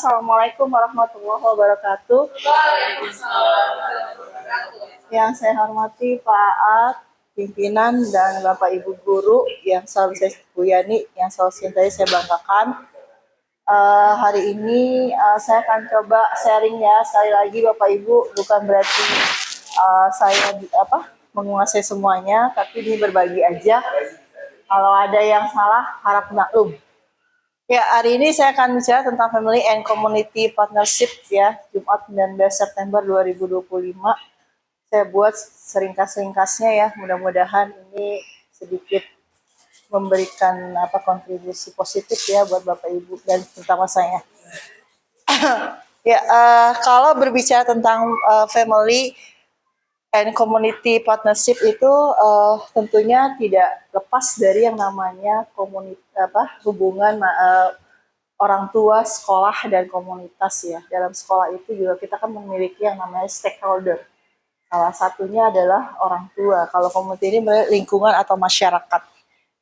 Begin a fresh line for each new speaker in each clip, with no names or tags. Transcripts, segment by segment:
Assalamualaikum warahmatullahi wabarakatuh. Yang saya hormati Pak Aat, pimpinan dan Bapak Ibu guru yang selalu saya Yani, yang selalu saya banggakan. Hari ini saya akan coba sharing ya, sekali lagi Bapak Ibu, bukan berarti saya menguasai semuanya, tapi ini berbagi aja. Kalau ada yang salah harap maklum. Ya, hari ini saya akan bicara tentang Family and Community Partnership ya, Jumat 19 September 2025. Saya buat seringkas-ringkasnya ya, mudah-mudahan ini sedikit memberikan kontribusi positif ya buat Bapak Ibu dan terutama saya. Ya, kalau berbicara tentang family and community partnership itu tentunya tidak lepas dari yang namanya hubungan orang tua, sekolah, dan komunitas ya. Dalam sekolah itu juga kita kan memiliki yang namanya stakeholder. Salah satunya adalah orang tua. Kalau community ini lingkungan atau masyarakat.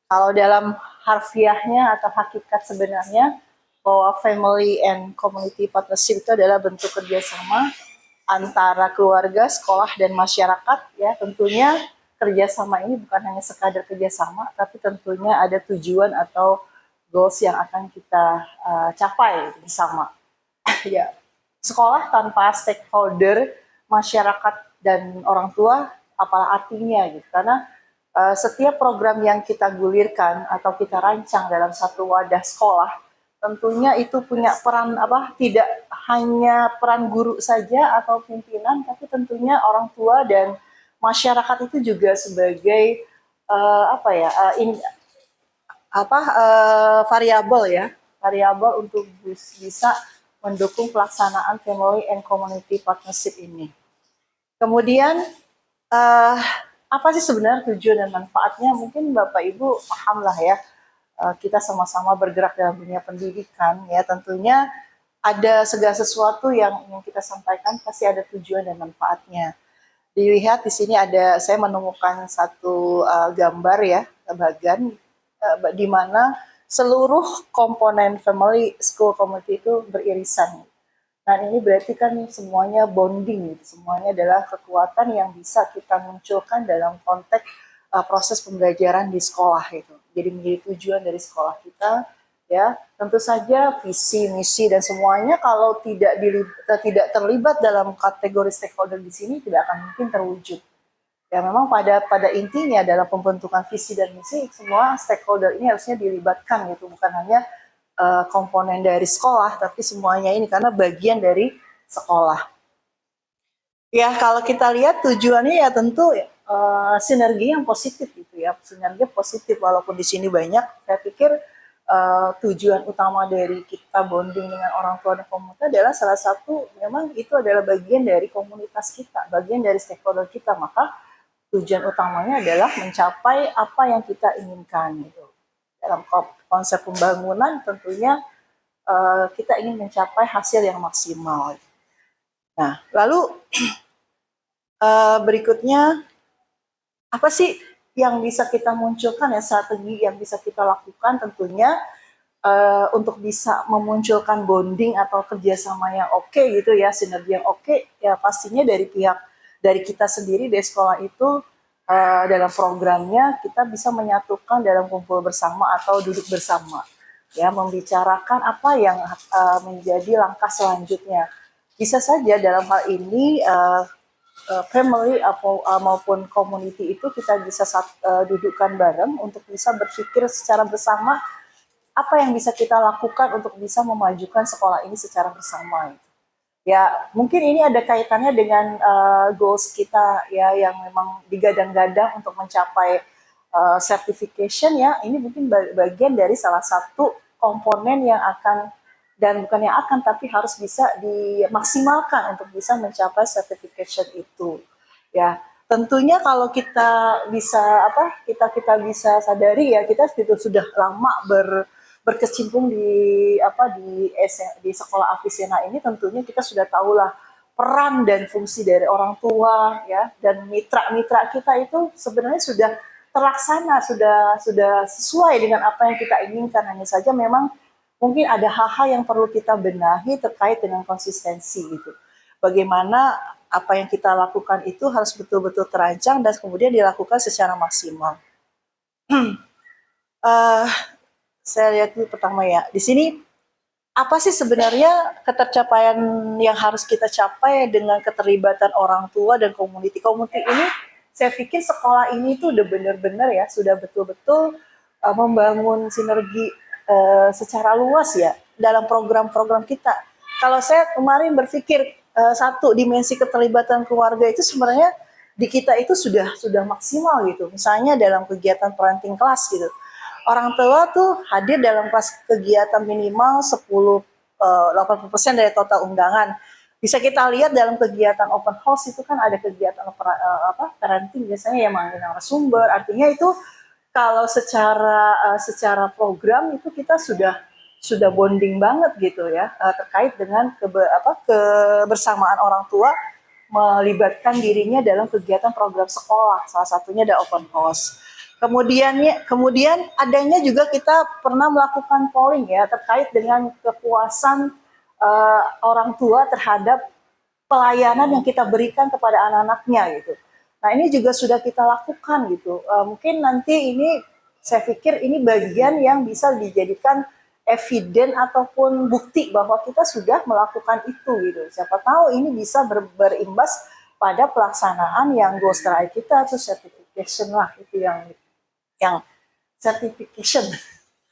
Kalau dalam harfiahnya atau hakikat sebenarnya bahwa family and community partnership itu adalah bentuk kerjasama antara keluarga, sekolah, dan masyarakat ya. Tentunya kerjasama ini bukan hanya sekadar kerjasama, tapi tentunya ada tujuan atau goals yang akan kita capai bersama. Ya, sekolah tanpa stakeholder, masyarakat, dan orang tua, apalah artinya gitu. Karena setiap program yang kita gulirkan atau kita rancang dalam satu wadah sekolah, tentunya itu punya peran tidak hanya peran guru saja atau pimpinan, tapi tentunya orang tua dan masyarakat itu juga sebagai variabel untuk bisa mendukung pelaksanaan family and community partnership ini. Kemudian apa sih sebenarnya tujuan dan manfaatnya? Mungkin Bapak Ibu paham lah ya. Kita sama-sama bergerak dalam dunia pendidikan ya, tentunya ada segala sesuatu yang ingin kita sampaikan pasti ada tujuan dan manfaatnya. Dilihat di sini saya menemukan satu gambar ya, bagan di mana seluruh komponen family, school, community itu beririsan. Nah ini berarti kan semuanya bonding, gitu. Semuanya adalah kekuatan yang bisa kita munculkan dalam konteks proses pembelajaran di sekolah itu. Jadi menjadi tujuan dari sekolah kita ya. Tentu saja visi, misi dan semuanya kalau tidak terlibat dalam kategori stakeholder di sini tidak akan mungkin terwujud. Ya memang pada intinya dalam pembentukan visi dan misi semua stakeholder ini harusnya dilibatkan gitu, bukan hanya komponen dari sekolah, tapi semuanya ini karena bagian dari sekolah. Ya kalau kita lihat tujuannya ya tentu sinergi yang positif gitu ya, sinergi positif walaupun di sini banyak. Saya pikir tujuan utama dari kita bonding dengan orang tua dan komunitas adalah salah satu memang itu adalah bagian dari komunitas kita, bagian dari stakeholder kita. Maka tujuan utamanya adalah mencapai apa yang kita inginkan gitu. Dalam konsep pembangunan tentunya kita ingin mencapai hasil yang maksimal. Nah, lalu berikutnya apa sih yang bisa kita munculkan ya, strategi yang bisa kita lakukan tentunya untuk bisa memunculkan bonding atau kerjasama yang oke gitu ya, sinergi yang oke ya pastinya dari kita sendiri dari sekolah itu dalam programnya kita bisa menyatukan dalam kumpul bersama atau duduk bersama ya, membicarakan apa yang menjadi langkah selanjutnya. Bisa saja dalam hal ini family maupun community itu kita bisa dudukkan bareng untuk bisa berpikir secara bersama apa yang bisa kita lakukan untuk bisa memajukan sekolah ini secara bersama. Ya mungkin ini ada kaitannya dengan goals kita ya yang memang digadang-gadang untuk mencapai certification ya. Ini mungkin bagian dari salah satu komponen yang akan, dan bukan yang akan tapi harus bisa dimaksimalkan untuk bisa mencapai certification itu ya. Tentunya kalau kita bisa kita bisa sadari ya, kita sudah lama berkecimpung di sekolah Avicenna ini, tentunya kita sudah tahulah peran dan fungsi dari orang tua ya, dan mitra-mitra kita itu sebenarnya sudah terlaksana, sudah sesuai dengan apa yang kita inginkan. Hanya saja memang mungkin ada hal-hal yang perlu kita benahi terkait dengan konsistensi gitu. Bagaimana apa yang kita lakukan itu harus betul-betul terancang dan kemudian dilakukan secara maksimal. uh, saya lihat dulu pertama ya. Di sini apa sih sebenarnya ketercapaian yang harus kita capai dengan keterlibatan orang tua dan community ini? Saya pikir sekolah ini tuh udah benar-benar ya, sudah betul-betul membangun sinergi secara luas ya dalam program-program kita. Kalau saya kemarin berpikir satu dimensi keterlibatan keluarga itu sebenarnya di kita itu sudah maksimal gitu. Misalnya dalam kegiatan parenting class gitu. Orang tua tuh hadir dalam kelas kegiatan minimal 80% dari total undangan. Bisa kita lihat dalam kegiatan open house itu kan ada kegiatan parenting biasanya yang manggil narasumber. Artinya itu kalau secara program itu kita sudah bonding banget gitu ya terkait dengan kebersamaan orang tua melibatkan dirinya dalam kegiatan program sekolah. Salah satunya ada open house. Kemudian adanya juga kita pernah melakukan polling ya terkait dengan kepuasan orang tua terhadap pelayanan yang kita berikan kepada anak-anaknya gitu. Nah ini juga sudah kita lakukan gitu. Mungkin nanti ini saya pikir ini bagian yang bisa dijadikan eviden ataupun bukti bahwa kita sudah melakukan itu gitu. Siapa tahu ini bisa berimbas pada pelaksanaan yang goal strike kita atau certification lah itu yang certification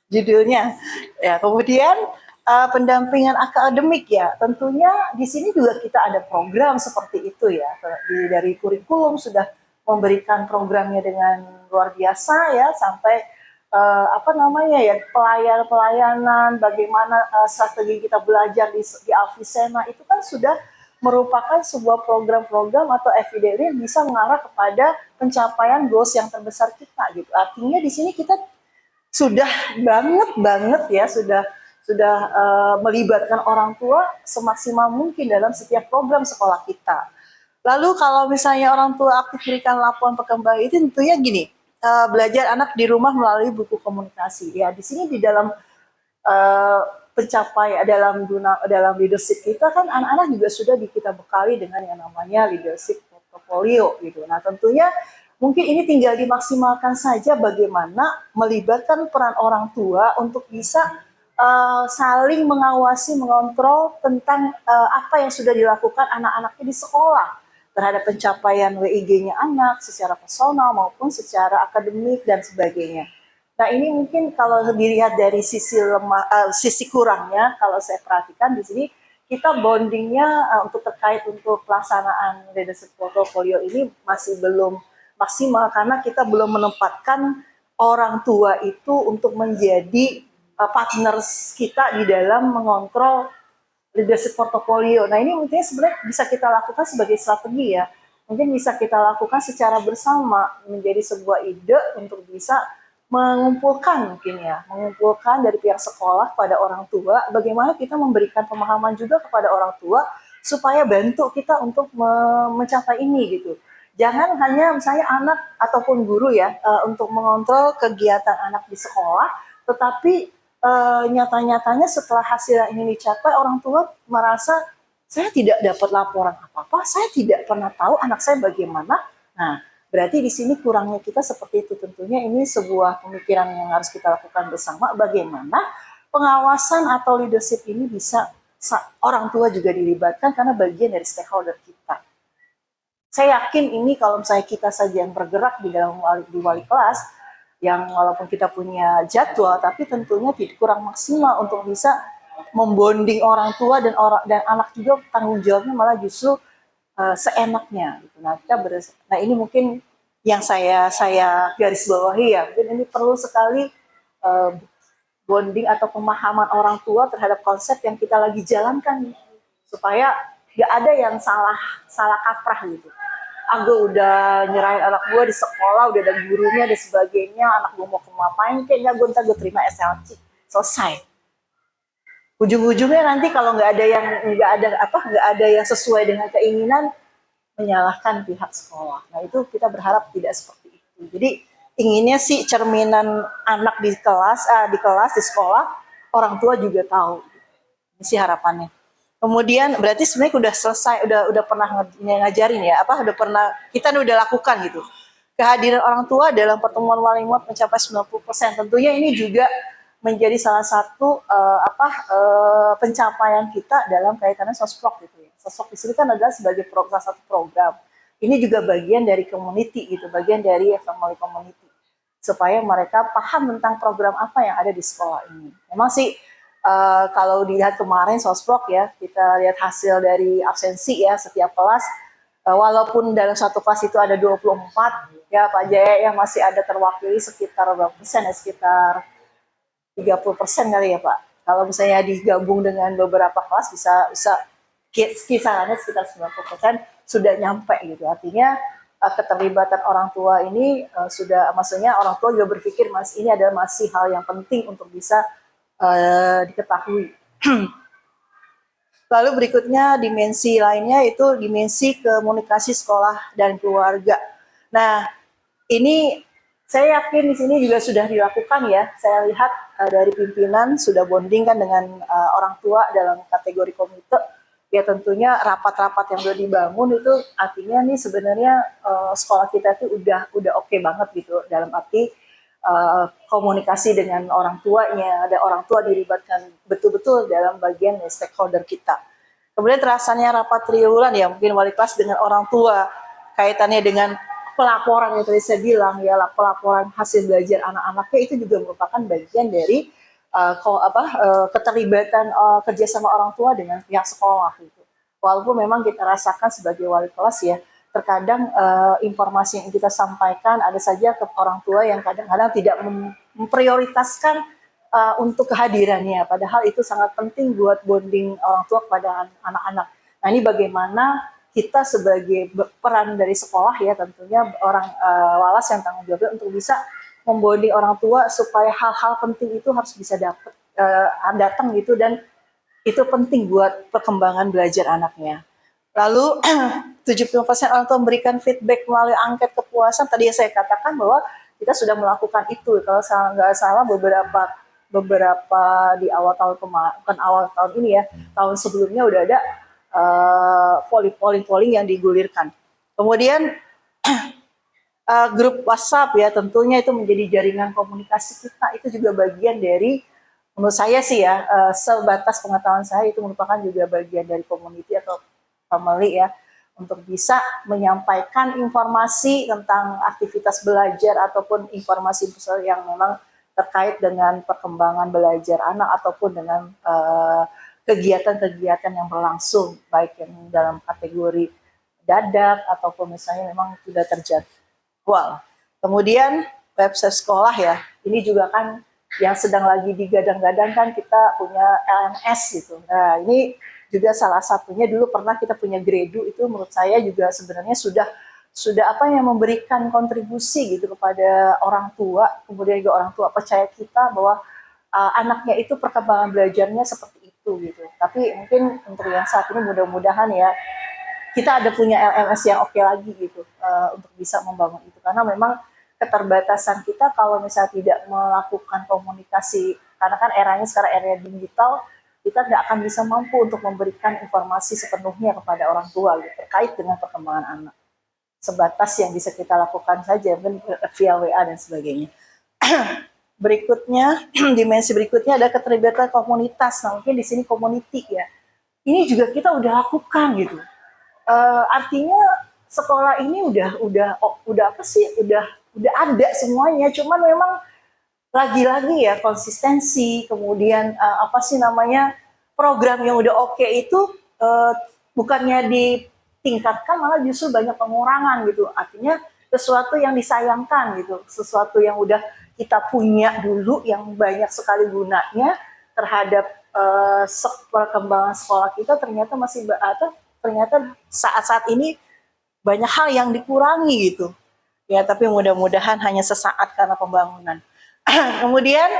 judulnya. Ya, kemudian pendampingan akademik ya, tentunya di sini juga kita ada program seperti itu ya. Dari kurikulum sudah memberikan programnya dengan luar biasa ya, sampai pelayanan, bagaimana strategi kita belajar di Alfisema itu kan sudah merupakan sebuah program-program atau evidence bisa mengarah kepada pencapaian goals yang terbesar kita gitu. Artinya di sini kita sudah banget ya, sudah melibatkan orang tua semaksimal mungkin dalam setiap program sekolah kita. Lalu kalau misalnya orang tua aktif berikan laporan perkembangan itu tentunya gini, belajar anak di rumah melalui buku komunikasi. Ya di sini di dalam dalam leadership kita kan anak-anak juga sudah kita bekali dengan yang namanya leadership portfolio gitu. Nah tentunya mungkin ini tinggal dimaksimalkan saja bagaimana melibatkan peran orang tua untuk bisa saling mengawasi, mengontrol tentang apa yang sudah dilakukan anak-anaknya di sekolah terhadap pencapaian WIG-nya anak secara personal maupun secara akademik dan sebagainya. Nah ini mungkin kalau dilihat dari sisi kurangnya, kalau saya perhatikan di sini kita bondingnya untuk pelaksanaan leadership portfolio ini masih belum maksimal karena kita belum menempatkan orang tua itu untuk menjadi partners kita di dalam mengontrol leadership portfolio. Nah ini mungkin sebenarnya bisa kita lakukan sebagai strategi ya. Mungkin bisa kita lakukan secara bersama menjadi sebuah ide untuk bisa mengumpulkan dari pihak sekolah pada orang tua, bagaimana kita memberikan pemahaman juga kepada orang tua supaya bantu kita untuk mencapai ini gitu. Jangan hanya misalnya anak ataupun guru ya untuk mengontrol kegiatan anak di sekolah, tetapi nyata-nyatanya setelah hasil ini dicapai orang tua merasa saya tidak dapat laporan apa-apa, saya tidak pernah tahu anak saya bagaimana. Nah, berarti di sini kurangnya kita seperti itu. Tentunya ini sebuah pemikiran yang harus kita lakukan bersama bagaimana pengawasan atau leadership ini bisa orang tua juga dilibatkan karena bagian dari stakeholder kita. Saya yakin ini kalau misalnya kita saja yang bergerak di dalam wali kelas, yang walaupun kita punya jadwal, tapi tentunya kurang maksimal untuk bisa membonding orang tua dan anak juga tanggung jawabnya malah justru seenaknya. Gitu. Nah ini mungkin yang saya garis bawahi ya, mungkin ini perlu sekali bonding atau pemahaman orang tua terhadap konsep yang kita lagi jalankan supaya nggak ada yang salah kaprah gitu. Aku udah nyerahin anak gue di sekolah, udah ada gurunya dan sebagainya, anak gue mau ngapain kayaknya gue terima SLC, selesai. Ujung-ujungnya nanti kalau nggak ada yang sesuai dengan keinginan, menyalahkan pihak sekolah. Nah itu kita berharap tidak seperti itu. Jadi inginnya sih cerminan anak di kelas di sekolah orang tua juga tahu. Ini sih harapannya. Kemudian berarti sebenarnya udah selesai, udah pernah ngajarin ya, udah pernah kita udah lakukan gitu. Kehadiran orang tua dalam pertemuan wali murid mencapai 90%. Tentunya ini juga menjadi salah satu pencapaian kita dalam kaitannya sosprok gitu ya. Sosprok di sini kan adalah sebagai salah satu program. Ini juga bagian dari community gitu, bagian dari family community supaya mereka paham tentang program apa yang ada di sekolah ini. Memang sih kalau dilihat kemarin sosprok ya, kita lihat hasil dari absensi ya setiap kelas, walaupun dalam satu kelas itu ada 24, ya Pak Jaya yang masih ada terwakili sekitar berapa persen ya, sekitar 30% kali ya Pak. Kalau misalnya digabung dengan beberapa kelas bisa kisarannya sekitar 90% sudah nyampe gitu. Artinya keterlibatan orang tua ini sudah, maksudnya orang tua juga berpikir mas ini adalah masih hal yang penting untuk bisa diketahui. Lalu berikutnya dimensi lainnya itu dimensi komunikasi sekolah dan keluarga. Nah, ini saya yakin di sini juga sudah dilakukan ya. Saya lihat dari pimpinan sudah bonding kan dengan orang tua dalam kategori komite. Ya tentunya rapat-rapat yang sudah dibangun itu artinya nih sebenarnya sekolah kita itu udah oke banget gitu, dalam arti komunikasi dengan orang tuanya, ada orang tua dilibatkan betul-betul dalam bagian stakeholder kita. Kemudian terasanya rapat triwulan ya, mungkin wali kelas dengan orang tua, kaitannya dengan pelaporan yang tadi saya bilang ya, pelaporan hasil belajar anak-anaknya itu juga merupakan bagian dari keterlibatan kerjasama orang tua dengan pihak sekolah gitu. Walaupun memang kita rasakan sebagai wali kelas ya, terkadang informasi yang kita sampaikan ada saja ke orang tua yang kadang-kadang tidak memprioritaskan untuk kehadirannya, padahal itu sangat penting buat bonding orang tua kepada anak-anak. Nah ini bagaimana kita sebagai peran dari sekolah ya, tentunya orang walas yang tanggung jawab untuk bisa membonding orang tua supaya hal-hal penting itu harus bisa datang gitu, dan itu penting buat perkembangan belajar anaknya. Lalu 70% orang tua memberikan feedback melalui angket kepuasan. Tadi yang saya katakan bahwa kita sudah melakukan itu. Kalau nggak salah beberapa di awal tahun kemarin, bukan awal tahun ini ya, tahun sebelumnya udah ada polling yang digulirkan. Kemudian grup WhatsApp ya, tentunya itu menjadi jaringan komunikasi kita, itu juga bagian dari, menurut saya sih ya, sebatas pengetahuan saya itu merupakan juga bagian dari community atau family ya, untuk bisa menyampaikan informasi tentang aktivitas belajar ataupun informasi yang memang terkait dengan perkembangan belajar anak ataupun dengan kegiatan-kegiatan yang berlangsung, baik yang dalam kategori dadak ataupun misalnya memang sudah terjadwal. Kemudian website sekolah ya, ini juga kan yang sedang lagi digadang-gadang kan, kita punya LMS gitu. Nah ini juga salah satunya, dulu pernah kita punya Gredu, itu menurut saya juga sebenarnya sudah memberikan kontribusi gitu kepada orang tua, kemudian juga orang tua percaya kita bahwa anaknya itu perkembangan belajarnya seperti itu gitu. Tapi mungkin untuk yang saat ini mudah-mudahan ya kita ada punya LMS yang oke lagi gitu untuk bisa membangun itu, karena memang keterbatasan kita kalau misalnya tidak melakukan komunikasi, karena kan eranya sekarang era digital, kita tidak akan bisa mampu untuk memberikan informasi sepenuhnya kepada orang tua gitu, terkait dengan perkembangan anak. Sebatas yang bisa kita lakukan saja, mungkin via WA dan sebagainya. Berikutnya, dimensi berikutnya ada keterlibatan komunitas. Nah mungkin di sini community ya, ini juga kita udah lakukan gitu. Artinya sekolah ini udah ada semuanya, cuman memang lagi-lagi ya konsistensi, kemudian program yang udah oke itu bukannya ditingkatkan, malah justru banyak pengurangan gitu. Artinya sesuatu yang disayangkan gitu, sesuatu yang udah kita punya dulu yang banyak sekali gunanya terhadap perkembangan sekolah kita, ternyata saat-saat ini banyak hal yang dikurangi gitu. Ya, tapi mudah-mudahan hanya sesaat karena pembangunan. Kemudian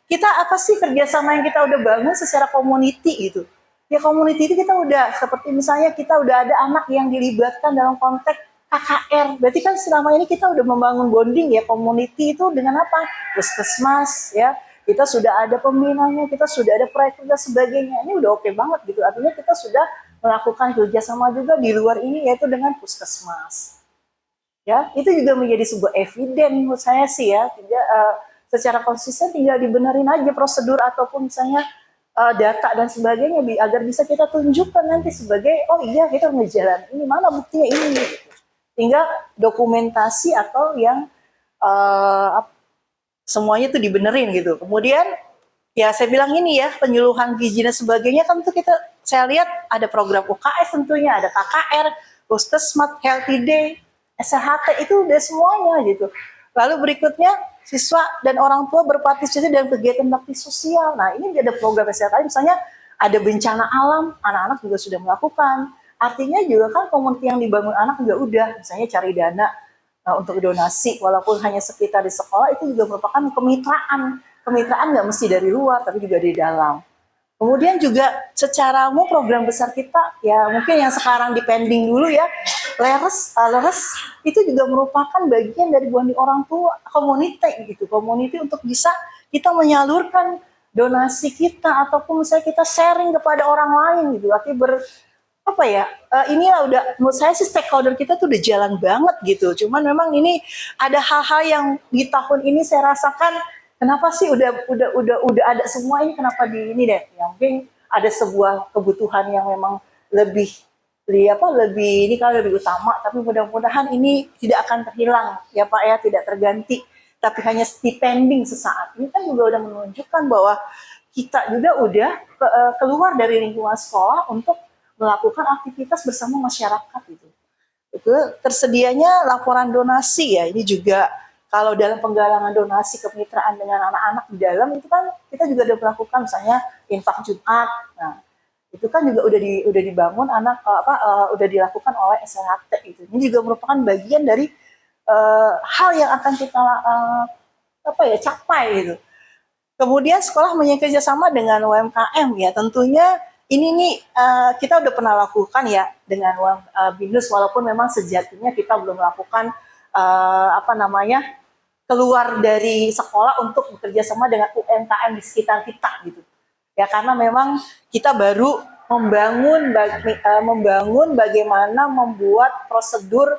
kita apa sih kerjasama yang kita udah bangun secara community gitu. Ya community itu kita udah, seperti misalnya kita udah ada anak yang dilibatkan dalam konteks KKR. Berarti kan selama ini kita udah membangun bonding ya community itu dengan apa? Puskesmas ya, kita sudah ada pembinanya, kita sudah ada proyek dan sebagainya. Ini udah oke banget gitu. Artinya kita sudah melakukan kerjasama juga di luar ini, yaitu dengan puskesmas. Ya, itu juga menjadi sebuah eviden menurut saya sih ya. Secara konsisten tinggal dibenerin aja prosedur ataupun misalnya data dan sebagainya agar bisa kita tunjukkan nanti sebagai oh iya kita ngejalan ini, mana buktinya ini gitu. Tinggal dokumentasi atau yang semuanya itu dibenerin gitu. Kemudian ya saya bilang ini ya, penyuluhan gizi dan sebagainya kan tuh saya lihat ada program UKS tentunya, ada KKR, Puskesmas, Healthy Day, SHT, itu udah semuanya gitu. Lalu berikutnya siswa dan orang tua berpartisipasi dalam kegiatan bakti sosial. Nah ini ada program SHT, misalnya ada bencana alam, anak-anak juga sudah melakukan. Artinya juga kan komunitas yang dibangun anak juga udah, misalnya cari dana untuk donasi, walaupun hanya sekitar di sekolah, itu juga merupakan kemitraan. Kemitraan nggak mesti dari luar, tapi juga di dalam. Kemudian juga secara umum program besar kita, ya mungkin yang sekarang dipending dulu ya, LERES itu juga merupakan bagian dari bonding orang tua, community untuk bisa kita menyalurkan donasi kita ataupun misalnya kita sharing kepada orang lain gitu. Artinya inilah udah menurut saya sih stakeholder kita tuh udah jalan banget gitu. Cuman memang ini ada hal-hal yang di tahun ini saya rasakan kenapa sih udah ada semua ini, kenapa di ini deh? Ya, mungkin ada sebuah kebutuhan yang memang lebih ini kalau lebih utama, tapi mudah-mudahan ini tidak akan terhilang ya Pak ya, tidak terganti, tapi hanya depending sesaat. Ini kan juga udah menunjukkan bahwa kita juga udah keluar dari lingkungan sekolah untuk melakukan aktivitas bersama masyarakat gitu. Itu tersedianya laporan donasi ya, ini juga kalau dalam penggalangan donasi kemitraan dengan anak-anak di dalam itu kan kita juga udah melakukan misalnya infak Jumat. Nah, itu kan juga udah dibangun udah dilakukan oleh SLHT itu. Ini juga merupakan bagian dari hal yang akan kita capai gitu. Kemudian sekolah menyangka kerjasama dengan UMKM ya, tentunya ini nih kita udah pernah lakukan ya dengan BINUS, walaupun memang sejatinya kita belum melakukan keluar dari sekolah untuk bekerja sama dengan UMKM di sekitar kita gitu. Ya karena memang kita baru membangun bagaimana membuat prosedur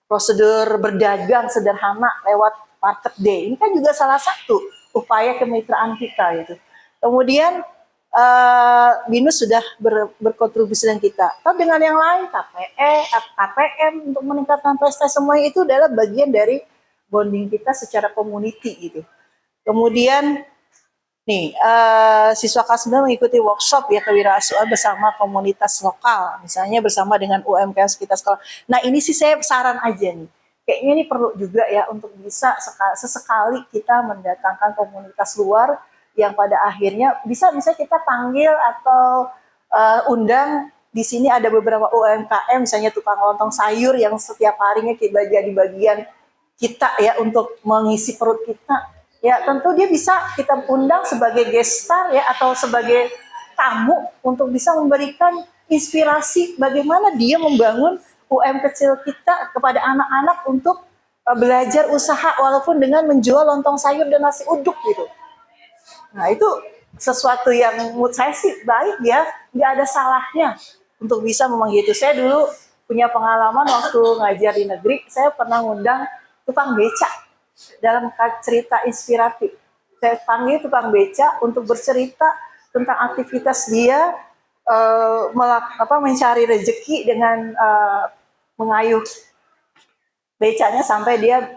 prosedur berdagang sederhana lewat market day. Ini kan juga salah satu upaya kemitraan kita gitu. Kemudian BINUS sudah berkontribusi dengan kita. Atau dengan yang lain, KPM untuk meningkatkan prestasi, semuanya itu adalah bagian dari bonding kita secara community gitu. Kemudian nih siswa kelas 9 mengikuti workshop ya kewirausahaan bersama komunitas lokal, misalnya bersama dengan UMKM sekitar sekolah. Nah ini sih saya saran aja nih, kayaknya ini perlu juga ya untuk bisa sesekali kita mendatangkan komunitas luar yang pada akhirnya bisa kita panggil atau undang. Di sini ada beberapa UMKM, misalnya tukang lontong sayur yang setiap harinya jadi bagian kita ya untuk mengisi perut kita. Ya tentu dia bisa kita undang sebagai guest star ya atau sebagai tamu untuk bisa memberikan inspirasi bagaimana dia membangun UM kecil kita kepada anak-anak untuk belajar usaha walaupun dengan menjual lontong sayur dan nasi uduk gitu. Nah itu sesuatu yang menurut saya sih baik ya, nggak ada salahnya untuk bisa memang gitu. Saya dulu punya pengalaman waktu ngajar di negeri, saya pernah ngundang tukang beca dalam cerita inspiratif. Saya panggil tukang beca untuk bercerita tentang aktivitas dia mencari rezeki dengan mengayuh becanya sampai dia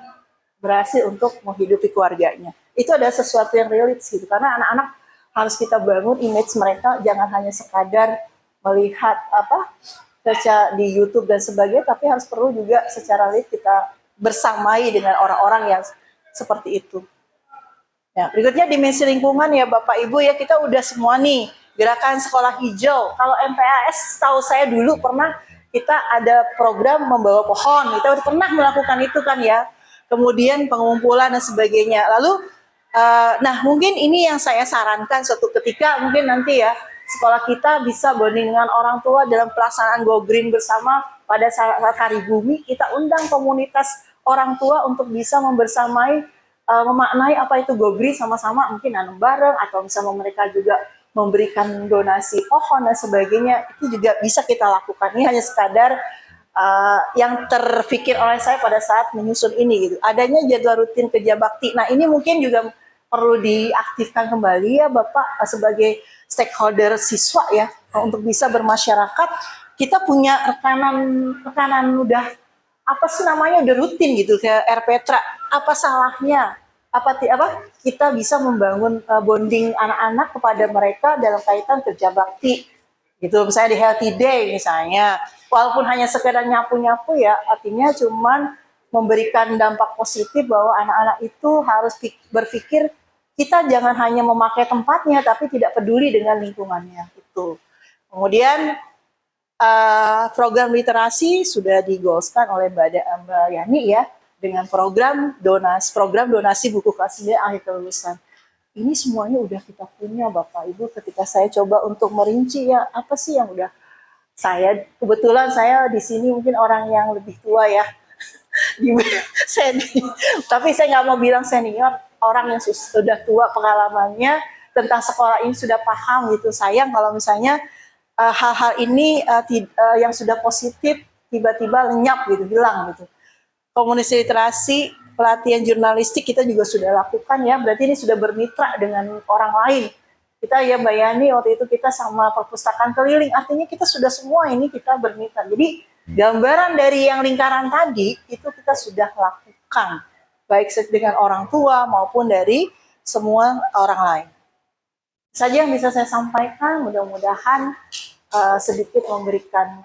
berhasil untuk menghidupi keluarganya. Itu ada sesuatu yang realis gitu, karena anak-anak harus kita bangun image mereka, jangan hanya sekadar melihat di YouTube dan sebagainya, tapi harus perlu juga secara real kita bersamai dengan orang-orang yang seperti itu. Ya, berikutnya dimensi lingkungan ya Bapak Ibu ya, kita udah semua nih gerakan sekolah hijau. Kalau MPAS tahu saya dulu pernah kita ada program membawa pohon, kita udah pernah melakukan itu kan ya. Kemudian pengumpulan dan sebagainya. Lalu nah mungkin ini yang saya sarankan suatu ketika mungkin nanti ya sekolah kita bisa bonding dengan orang tua dalam pelaksanaan Go Green bersama pada saat Hari Bumi, kita undang komunitas orang tua untuk bisa membersamai memaknai apa itu gobri sama-sama, mungkin nanam bareng atau misalnya mereka juga memberikan donasi pohon dan sebagainya, itu juga bisa kita lakukan. Ini hanya sekadar yang terpikir oleh saya pada saat menyusun ini gitu. Adanya jadwal rutin kerja bakti. Nah, ini mungkin juga perlu diaktifkan kembali ya Bapak sebagai stakeholder siswa ya, untuk bisa bermasyarakat. Kita punya rekanan udah apa sih namanya, udah rutin gitu kayak RPtra. Apa salahnya? Apa kita bisa membangun bonding anak-anak kepada mereka dalam kaitan kerja bakti gitu, misalnya di Healthy Day misalnya, walaupun hanya sekedar nyapu-nyapu ya, artinya cuman memberikan dampak positif bahwa anak-anak itu harus berpikir kita jangan hanya memakai tempatnya tapi tidak peduli dengan lingkungannya itu. Kemudian program literasi sudah digolskan oleh Mbak Yani ya, dengan program donasi buku kelas 9 akhir kelulusan. Ini semuanya udah kita punya Bapak Ibu. Ketika saya coba untuk merinci ya, apa sih yang udah kebetulan saya di sini mungkin orang yang lebih tua ya, tapi saya nggak mau bilang senior, orang yang sudah tua pengalamannya tentang sekolah ini sudah paham gitu. Sayang kalau misalnya hal-hal ini yang sudah positif tiba-tiba lenyap gitu, hilang gitu. Komunikasi literasi, pelatihan jurnalistik kita juga sudah lakukan ya, berarti ini sudah bermitra dengan orang lain. Kita ya Mbak Yani, waktu itu kita sama perpustakaan keliling, artinya kita sudah semua ini kita bermitra. Jadi gambaran dari yang lingkaran tadi, itu kita sudah lakukan, baik dengan orang tua maupun dari semua orang lain. Saja yang bisa saya sampaikan, mudah-mudahan sedikit memberikan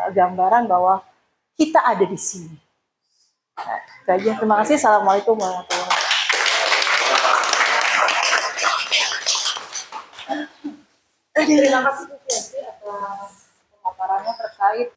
gambaran bahwa kita ada di sini. Nah, terima kasih. Assalamualaikum warahmatullahi wabarakatuh. Terima kasih Bu Yenti atas pemaparannya terkait